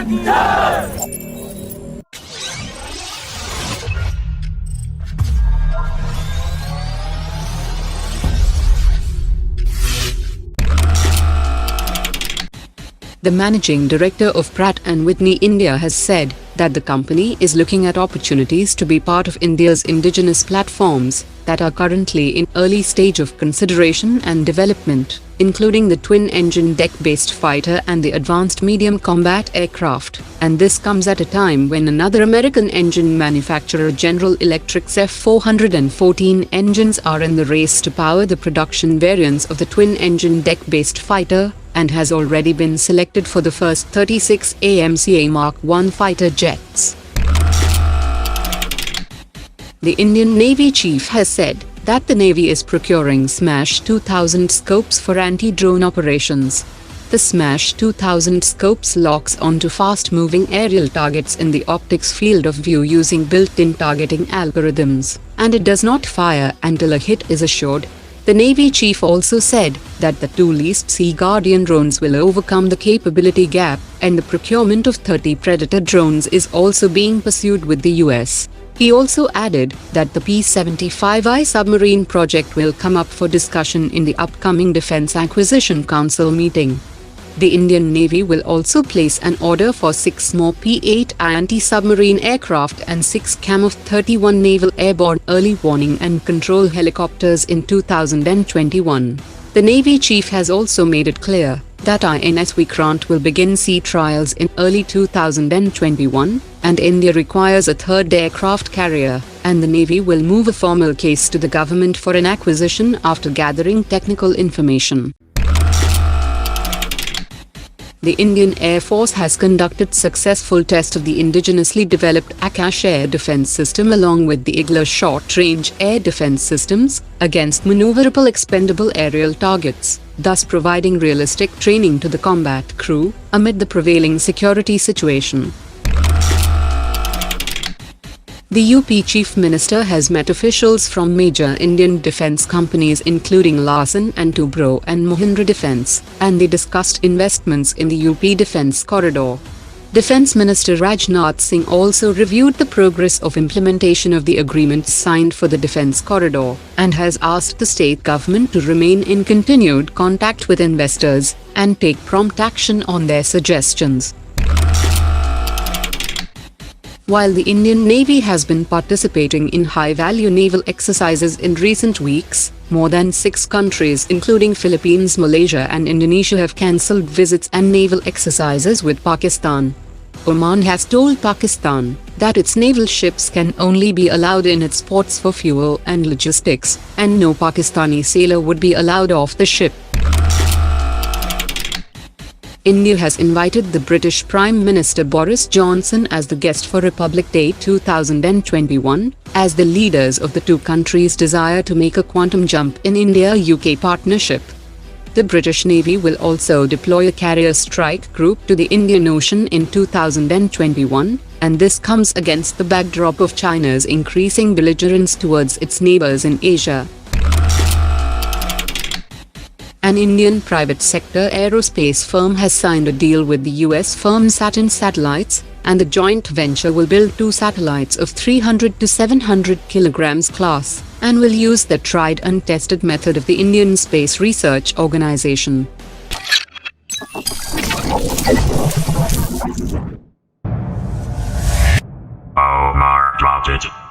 The managing director of Pratt & Whitney India has said that the company is looking at opportunities to be part of India's indigenous platforms that are currently in early stage of consideration and development, including the twin-engine deck-based fighter and the advanced medium combat aircraft. And this comes at a time when another American engine manufacturer, General Electric's F414 engines, are in the race to power the production variants of the twin-engine deck-based fighter, and has already been selected for the first 36 AMCA Mark I fighter jets. The Indian Navy chief has said that the Navy is procuring Smash 2000 scopes for anti-drone operations. The Smash 2000 scopes locks onto fast-moving aerial targets in the optics field of view using built-in targeting algorithms, and it does not fire until a hit is assured. The Navy chief also said that the two leased Sea Guardian drones will overcome the capability gap, and the procurement of 30 Predator drones is also being pursued with the US. He also added that the P-75I submarine project will come up for discussion in the upcoming Defense Acquisition Council meeting. The Indian Navy will also place an order for 6 more P-8 anti-submarine aircraft and 6 Camov-31 naval airborne early warning and control helicopters in 2021. The Navy chief has also made it clear that INS Vikrant will begin sea trials in early 2021, and India requires a third aircraft carrier, and the Navy will move a formal case to the government for an acquisition after gathering technical information. The Indian Air Force has conducted successful tests of the indigenously developed Akash air defense system along with the Igla short-range air defense systems against maneuverable expendable aerial targets, thus providing realistic training to the combat crew amid the prevailing security situation. The UP Chief Minister has met officials from major Indian defence companies including Larsen & Toubro and Mahindra Defence, and they discussed investments in the UP Defence Corridor. Defence Minister Rajnath Singh also reviewed the progress of implementation of the agreements signed for the Defence Corridor, and has asked the state government to remain in continued contact with investors and take prompt action on their suggestions. While the Indian Navy has been participating in high-value naval exercises in recent weeks, more than 6 countries including Philippines, Malaysia and Indonesia have cancelled visits and naval exercises with Pakistan. Oman has told Pakistan that its naval ships can only be allowed in its ports for fuel and logistics, and no Pakistani sailor would be allowed off the ship. India has invited the British Prime Minister Boris Johnson as the guest for Republic Day 2021, as the leaders of the two countries desire to make a quantum jump in India-UK partnership. The British Navy will also deploy a carrier strike group to the Indian Ocean in 2021, and this comes against the backdrop of China's increasing belligerence towards its neighbours in Asia. An Indian private sector aerospace firm has signed a deal with the US firm Saturn Satellites, and the joint venture will build 2 satellites of 300 to 700 kilograms class, and will use the tried and tested method of the Indian Space Research Organisation. Omar dropped it.